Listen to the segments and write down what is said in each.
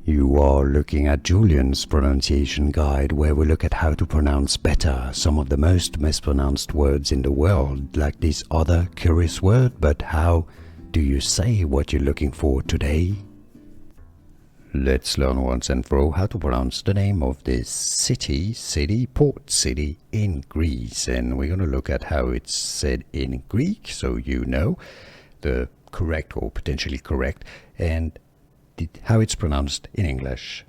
You are looking at Julian's pronunciation guide, where we look at how to pronounce better some of the most mispronounced words in the world, like this other curious word. But how do you say what you're looking for today? Let's learn once and for all how to pronounce the name of this port city in Greece. And we're going to look at how it's said in Greek, so you know the correct or potentially correct, and how it's pronounced in English.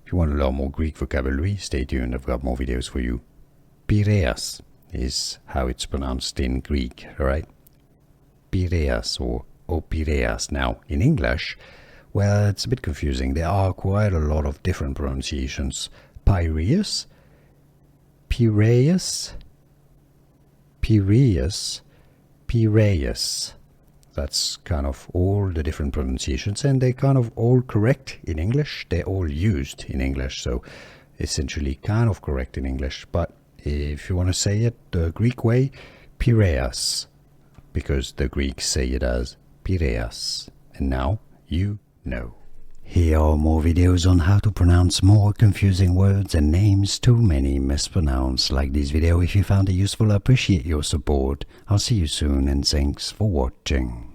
If you want to learn more Greek vocabulary, stay tuned, I've got more videos for you. Piraeus is how it's pronounced in Greek, alright? Piraeus or Piraeus. Now, in English, well, it's a bit confusing. There are quite a lot of different pronunciations. Piraeus, Piraeus, Piraeus, Piraeus. That's kind of all the different pronunciations, and they're kind of all correct in English. They're all used in English, so essentially kind of correct in English. But if you want to say it the Greek way, Piraeus, because the Greeks say it as Piraeus. And now you know. Here are more videos on how to pronounce more confusing words and names too many mispronounced. Like this video if you found it useful. I appreciate your support. I'll see you soon, and thanks for watching.